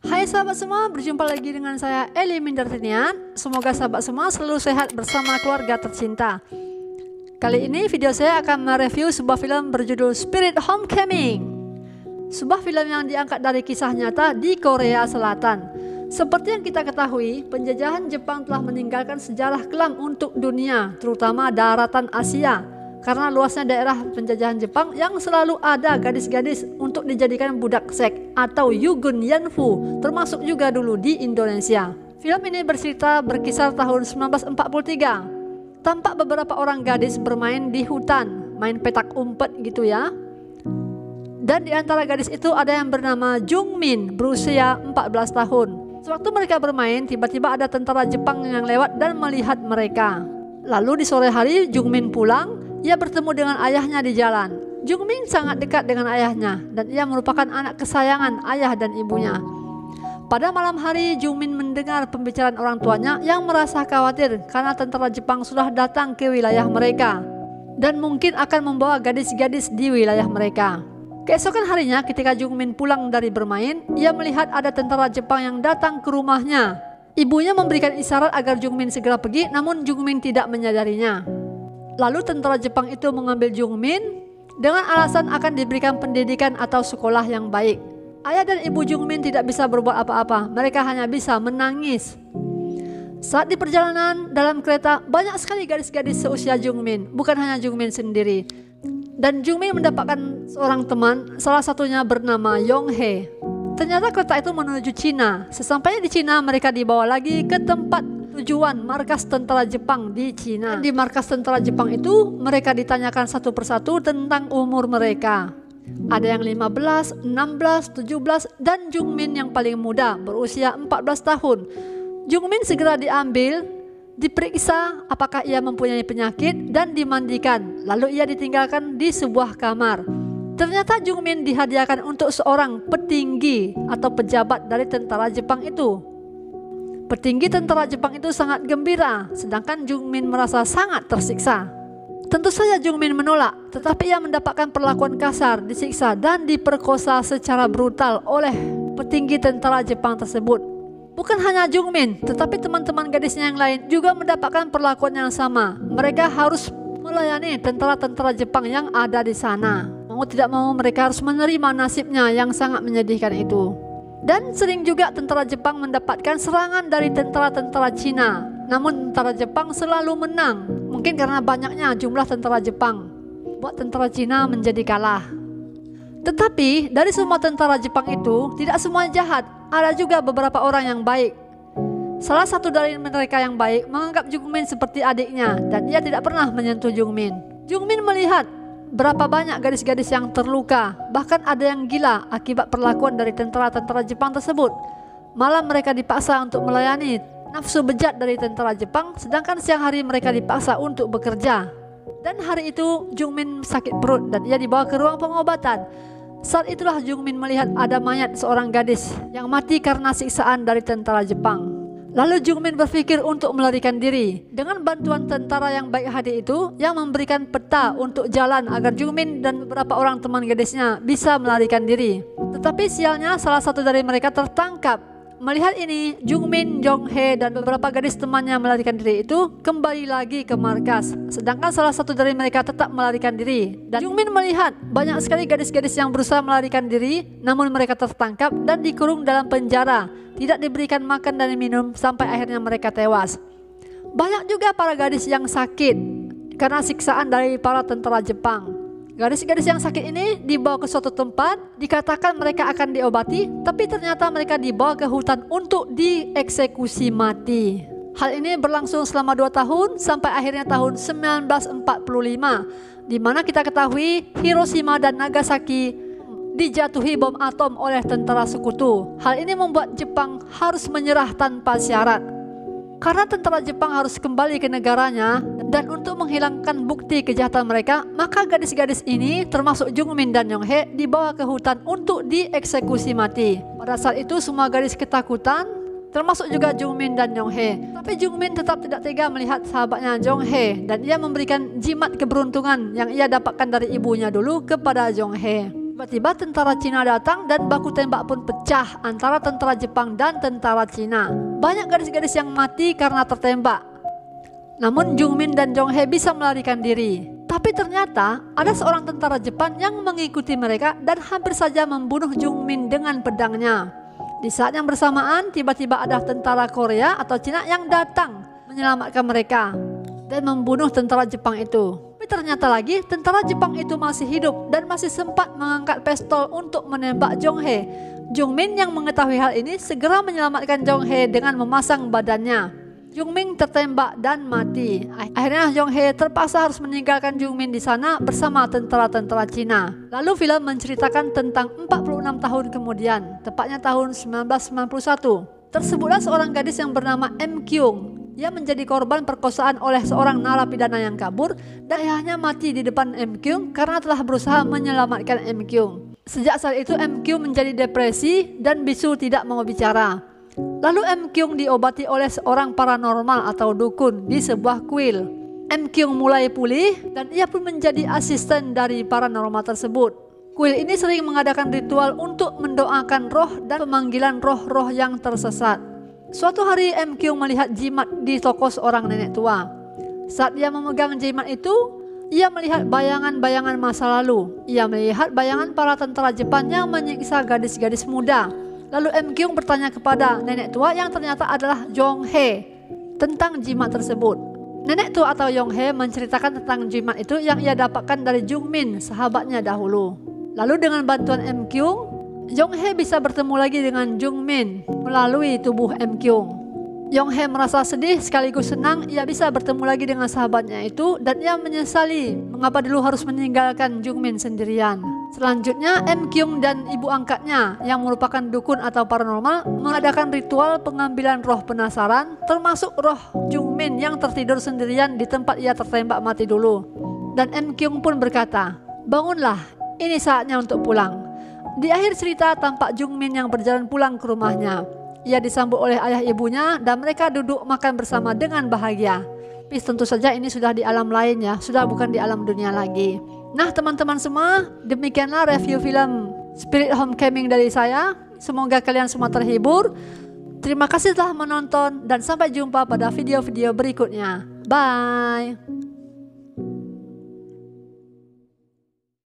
Hai sahabat semua, berjumpa lagi dengan saya Eli Mindartinian. Semoga sahabat semua selalu sehat bersama keluarga tercinta. Kali ini video saya akan mereview sebuah film berjudul Spirit Homecoming. Sebuah film yang diangkat dari kisah nyata di Korea Selatan. Seperti yang kita ketahui, penjajahan Jepang telah meninggalkan sejarah kelam untuk dunia, terutama daratan Asia. Karena luasnya daerah penjajahan Jepang yang selalu ada gadis-gadis untuk dijadikan budak seks atau Yugun Yanfu, termasuk juga dulu di Indonesia. Film ini berkisar tahun 1943. Tampak beberapa orang gadis bermain di hutan, main petak umpet gitu ya. Dan di antara gadis itu ada yang bernama Jungmin, berusia 14 tahun. Sewaktu mereka bermain, tiba-tiba ada tentara Jepang yang lewat dan melihat mereka. Lalu di sore hari Jungmin pulang. Ia bertemu dengan ayahnya di jalan. Jungmin sangat dekat dengan ayahnya dan ia merupakan anak kesayangan ayah dan ibunya. Pada malam hari, Jungmin mendengar pembicaraan orang tuanya yang merasa khawatir karena tentara Jepang sudah datang ke wilayah mereka dan mungkin akan membawa gadis-gadis di wilayah mereka. Keesokan harinya ketika Jungmin pulang dari bermain, ia melihat ada tentara Jepang yang datang ke rumahnya. Ibunya memberikan isyarat agar Jungmin segera pergi, namun Jungmin tidak menyadarinya. Lalu tentara Jepang itu mengambil Jungmin dengan alasan akan diberikan pendidikan atau sekolah yang baik. Ayah dan ibu Jungmin tidak bisa berbuat apa-apa, mereka hanya bisa menangis. Saat di perjalanan dalam kereta, banyak sekali gadis-gadis seusia Jungmin, bukan hanya Jungmin sendiri. Dan Jungmin mendapatkan seorang teman, salah satunya bernama Yonghae. Ternyata kereta itu menuju Cina. Sesampainya di Cina, mereka dibawa lagi ke tempat tujuan markas tentara Jepang di Cina. Di markas tentara Jepang itu mereka ditanyakan satu persatu tentang umur mereka. Ada yang 15, 16, 17 dan Jungmin yang paling muda berusia 14 tahun. Jungmin segera diambil, diperiksa apakah ia mempunyai penyakit dan dimandikan. Lalu ia ditinggalkan di sebuah kamar. Ternyata Jungmin dihadiahkan untuk seorang petinggi atau pejabat dari tentara Jepang itu. Petinggi tentara Jepang itu sangat gembira, sedangkan Jungmin merasa sangat tersiksa. Tentu saja Jungmin menolak, tetapi ia mendapatkan perlakuan kasar, disiksa dan diperkosa secara brutal oleh petinggi tentara Jepang tersebut. Bukan hanya Jungmin, tetapi teman-teman gadisnya yang lain juga mendapatkan perlakuan yang sama. Mereka harus melayani tentara-tentara Jepang yang ada di sana. Mau tidak mau mereka harus menerima nasibnya yang sangat menyedihkan itu. Dan sering juga tentara Jepang mendapatkan serangan dari tentara-tentara Cina. Namun tentara Jepang selalu menang. Mungkin karena banyaknya jumlah tentara Jepang, buat tentara Cina menjadi kalah. Tetapi dari semua tentara Jepang itu tidak semua jahat. Ada juga beberapa orang yang baik. Salah satu dari mereka yang baik menganggap Jungmin seperti adiknya dan ia tidak pernah menyentuh Jungmin. Jungmin melihat berapa banyak gadis-gadis yang terluka, bahkan ada yang gila akibat perlakuan dari tentara-tentara Jepang tersebut. Malam mereka dipaksa untuk melayani nafsu bejat dari tentara Jepang, sedangkan siang hari mereka dipaksa untuk bekerja. Dan hari itu Jungmin sakit perut dan ia dibawa ke ruang pengobatan. Saat itulah Jungmin melihat ada mayat seorang gadis yang mati karena siksaan dari tentara Jepang. Lalu Jungmin berpikir untuk melarikan diri. Dengan bantuan tentara yang baik hati itu yang memberikan peta untuk jalan agar Jungmin dan beberapa orang teman gadisnya bisa melarikan diri. Tetapi sialnya salah satu dari mereka tertangkap. Melihat ini, Jungmin, Yonghae dan beberapa gadis temannya melarikan diri itu kembali lagi ke markas. Sedangkan salah satu dari mereka tetap melarikan diri. Dan Jungmin melihat banyak sekali gadis-gadis yang berusaha melarikan diri, namun mereka tertangkap dan dikurung dalam penjara. Tidak diberikan makan dan minum sampai akhirnya mereka tewas. Banyak juga para gadis yang sakit karena siksaan dari para tentara Jepang. Gadis-gadis yang sakit ini dibawa ke suatu tempat, dikatakan mereka akan diobati, tapi ternyata mereka dibawa ke hutan untuk dieksekusi mati. Hal ini berlangsung selama 2 tahun sampai akhirnya tahun 1945, di mana kita ketahui Hiroshima dan Nagasaki dijatuhi bom atom oleh tentara sekutu. Hal ini membuat Jepang harus menyerah tanpa syarat. Karena tentara Jepang harus kembali ke negaranya dan untuk menghilangkan bukti kejahatan mereka, maka gadis-gadis ini termasuk Jungmin dan Yonghae dibawa ke hutan untuk dieksekusi mati. Pada saat itu semua gadis ketakutan, termasuk juga Jungmin dan Yonghae. Tapi Jungmin tetap tidak tega melihat sahabatnya Yonghae dan ia memberikan jimat keberuntungan yang ia dapatkan dari ibunya dulu kepada Yonghae. Tiba-tiba tentara Cina datang dan baku tembak pun pecah antara tentara Jepang dan tentara Cina. Banyak gadis-gadis yang mati karena tertembak. Namun Jungmin dan Jonghae bisa melarikan diri. Tapi ternyata ada seorang tentara Jepang yang mengikuti mereka dan hampir saja membunuh Jungmin dengan pedangnya. Di saat yang bersamaan tiba-tiba ada tentara Korea atau Cina yang datang menyelamatkan mereka dan membunuh tentara Jepang itu. Tapi ternyata lagi tentara Jepang itu masih hidup dan masih sempat mengangkat pistol untuk menembak Jonghae. Jungmin yang mengetahui hal ini segera menyelamatkan Jonghae dengan memasang badannya. Jungmin tertembak dan mati. Akhirnya Jonghae terpaksa harus meninggalkan Jungmin di sana bersama tentara-tentara Cina. Lalu film menceritakan tentang 46 tahun kemudian, tepatnya tahun 1991. Tersebutlah seorang gadis yang bernama M. Kyung. Ia menjadi korban perkosaan oleh seorang narapidana yang kabur dan ayahnya mati di depan M. Kyung karena telah berusaha menyelamatkan M. Kyung. Sejak saat itu M. Kyung menjadi depresi dan bisu tidak mau bicara. Lalu M. Kyung diobati oleh seorang paranormal atau dukun di sebuah kuil. M. Kyung mulai pulih dan ia pun menjadi asisten dari paranormal tersebut. Kuil ini sering mengadakan ritual untuk mendoakan roh dan pemanggilan roh-roh yang tersesat. Suatu hari M. Kyung melihat jimat di toko seorang nenek tua. Saat ia memegang jimat itu, ia melihat bayangan-bayangan masa lalu. Ia melihat bayangan para tentara Jepang yang menyiksa gadis-gadis muda. Lalu M. Kyung bertanya kepada nenek tua yang ternyata adalah Jonghae tentang jimat tersebut. Nenek tua atau Jonghae menceritakan tentang jimat itu yang ia dapatkan dari Jungmin, sahabatnya dahulu. Lalu dengan bantuan M. Kyung, Jonghae bisa bertemu lagi dengan Jungmin melalui tubuh M. Kyung. Jonghae merasa sedih sekaligus senang ia bisa bertemu lagi dengan sahabatnya itu dan ia menyesali mengapa dulu harus meninggalkan Jungmin sendirian. Selanjutnya M. Kyung dan ibu angkatnya yang merupakan dukun atau paranormal mengadakan ritual pengambilan roh penasaran termasuk roh Jungmin yang tertidur sendirian di tempat ia tertembak mati dulu. Dan M. Kyung pun berkata, "Bangunlah, ini saatnya untuk pulang." Di akhir cerita tampak Jungmin yang berjalan pulang ke rumahnya. Ia disambut oleh ayah ibunya dan mereka duduk makan bersama dengan bahagia. Tapi tentu saja ini sudah di alam lain ya, sudah bukan di alam dunia lagi. Nah teman-teman semua, demikianlah review film Spirit Homecoming dari saya. Semoga kalian semua terhibur. Terima kasih telah menonton dan sampai jumpa pada video-video berikutnya. Bye.